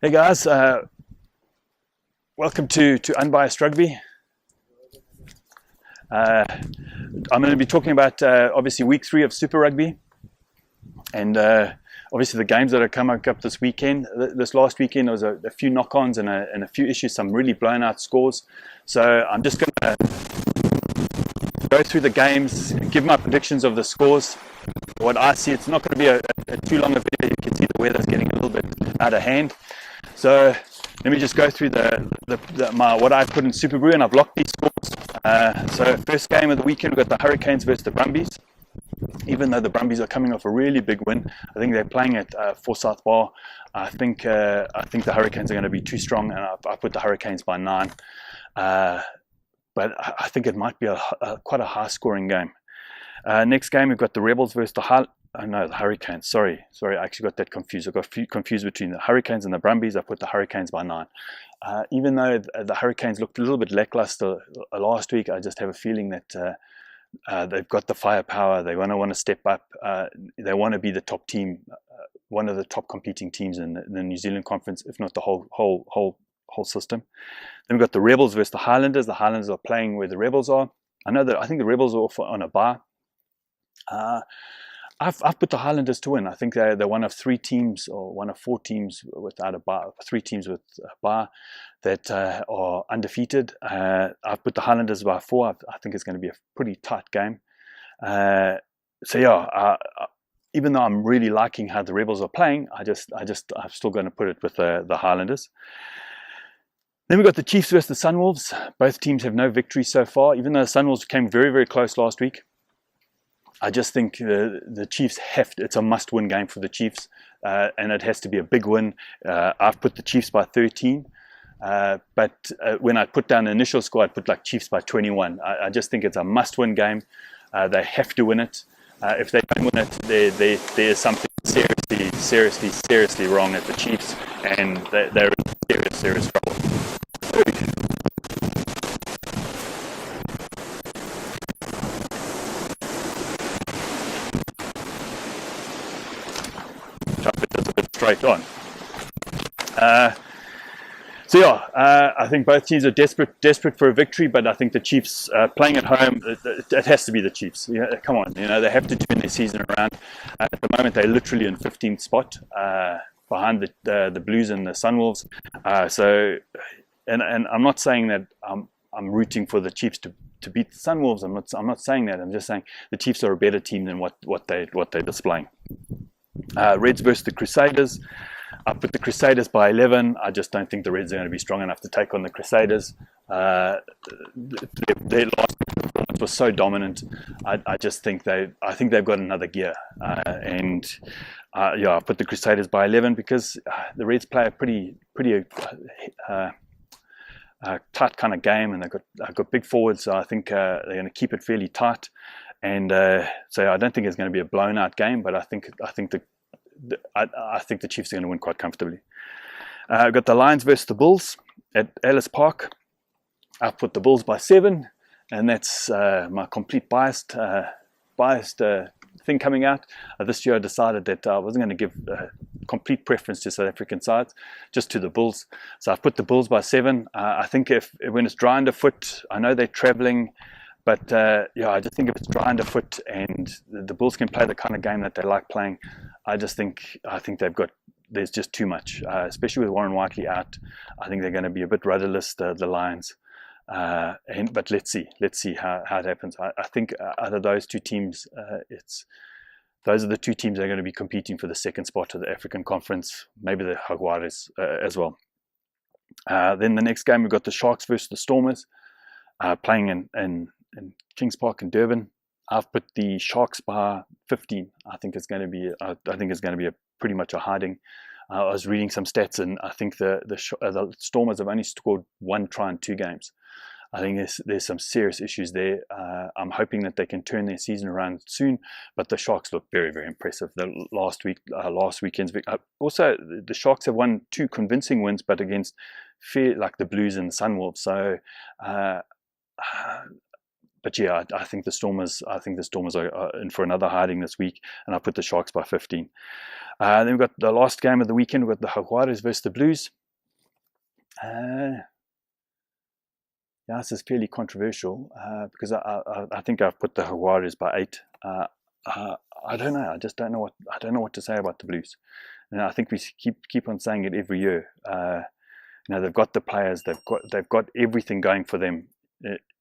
Hey guys, welcome to Unbiased Rugby. I'm going to be talking about obviously week 3 of Super Rugby, and obviously the games that are coming up this weekend. This last weekend there was a few knock-ons and a few issues, some really blown out scores. So I'm just going to go through the games, give my predictions of the scores. What I see, it's not going to be a too long a video. You can see the weather's getting a little bit out of hand. So let me just go through what I put in Super Brew, and I've locked these scores. So first game of the weekend, we've got the Hurricanes versus the Brumbies. Even though the Brumbies are coming off a really big win, I think they're playing at Forsyth Bar. I think the Hurricanes are going to be too strong, and I put the Hurricanes by 9. But I think it might be quite a high-scoring game. Next game, we've got the Rebels versus the Hurricanes. Sorry, I actually got that confused. I got confused between the Hurricanes and the Brumbies. I put the Hurricanes by 9. Even though the Hurricanes looked a little bit lackluster last week, I just have a feeling that they've got the firepower. They want to step up. They want to be the top team, one of the top competing teams in the New Zealand Conference, if not the whole system. Then we've got the Rebels versus the Highlanders. The Highlanders are playing where the Rebels are. I think the Rebels are off on a bye. I've put the Highlanders to win. I think they're one of 3 teams, or one of 4 teams without a bye, 3 teams with a bye that are undefeated. I've put the Highlanders by 4. I think it's going to be a pretty tight game. Even though I'm really liking how the Rebels are playing, I'm still going to put it with the Highlanders. Then we've got the Chiefs versus the Sunwolves. Both teams have no victory so far, even though the Sunwolves came very, very close last week. I just think the Chiefs it's a must-win game for the Chiefs, and it has to be a big win. I've put the Chiefs by 13, but when I put down the initial score, I put like Chiefs by 21. I just think it's a must-win game. They have to win it. If they don't win it, there's something seriously wrong at the Chiefs, and they're in serious trouble. Straight on. I think both teams are desperate for a victory, but I think the Chiefs playing at home, it has to be the Chiefs. Come on, they have to turn their season around. At the moment, they're literally in 15th spot behind the Blues and the Sunwolves. And I'm not saying that I'm rooting for the Chiefs to beat the Sunwolves. I'm not saying that. I'm just saying the Chiefs are a better team than what they're displaying. Reds versus the Crusaders. I put the Crusaders by 11. I just don't think the Reds are going to be strong enough to take on the Crusaders. Their last performance was so dominant. I think they've got another gear. I put the Crusaders by 11 because the Reds play a pretty tight kind of game, and they've got big forwards. So I think they're going to keep it fairly tight. And so I don't think it's going to be a blown out game, but I think the Chiefs are going to win quite comfortably. I've got the Lions versus the Bulls at Ellis Park. I've put the Bulls by 7, and that's my complete biased thing coming out. This year I decided that I wasn't going to give complete preference to South African sides, just to the Bulls. So I've put the Bulls by 7. I think when it's dry underfoot, I know they're traveling, but I just think if it's dry underfoot and the Bulls can play the kind of game that they like playing, I think there's just too much, especially with Warren Whiteley out. I think they're going to be a bit rudderless, the Lions. But let's see how it happens. I think out of those 2 teams, those are the 2 teams that are going to be competing for the second spot of the African Conference, maybe the Jaguares as well. Then the next game, we've got the Sharks versus the Stormers, playing in Kings Park in Durban. I've put the Sharks by 15. I think it's going to be pretty much a hiding. I was reading some stats, and I think the Stormers have only scored 1 try in 2 games. I think there's some serious issues there. I'm hoping that they can turn their season around soon, but the Sharks look very, very impressive. The last weekend's also the Sharks have won 2 convincing wins, but against like the Blues and the Sunwolves. So But yeah, I think the Stormers are in for another hiding this week, and I put the Sharks by 15. Then we've got the last game of the weekend. We've got the Jaguares versus the Blues. Yeah, this is fairly controversial because I think I've put the Jaguares by 8. I don't know. I just don't know what to say about the Blues. And I think we keep on saying it every year. They've got the players, they've got everything going for them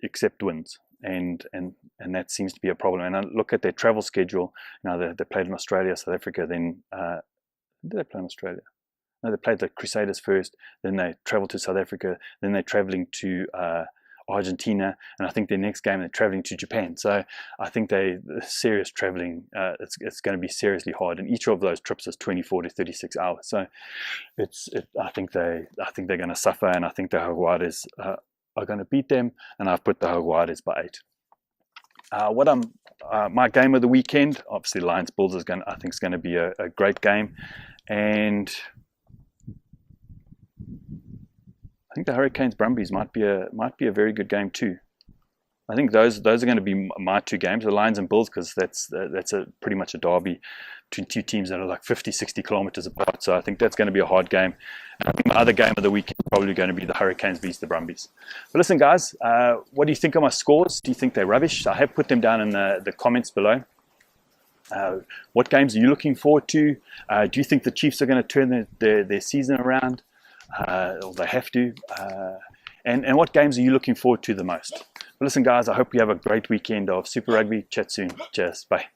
except wins, and that seems to be a problem. And I look at their travel schedule. They played in Australia, South Africa. Then did they play in Australia? No, they played the Crusaders first. Then they travelled to South Africa. Then they're travelling to Argentina, and I think their next game they're travelling to Japan. So I think serious travelling. It's going to be seriously hard, and each of those trips is 24 to 36 hours. So I think they're going to suffer, and I think the Jaguares are going to beat them. And I've put the Jaguares by 8. My game of the weekend, obviously Lions Bulls is going to be a great game, and I think the Hurricanes Brumbies might be a very good game too. I think those are going to be my 2 games, the Lions and Bulls, because that's pretty much a derby between 2 teams that are like 50, 60 kilometers apart. So I think that's going to be a hard game. And I think my other game of the weekend is probably going to be the Hurricanes versus the Brumbies. But listen, guys, what do you think of my scores? Do you think they're rubbish? I have put them down in the comments below. What games are you looking forward to? Do you think the Chiefs are going to turn their season around? Or they have to, and what games are you looking forward to the most? Well, listen, guys, I hope you have a great weekend of Super Rugby. Chat soon. Cheers. Bye.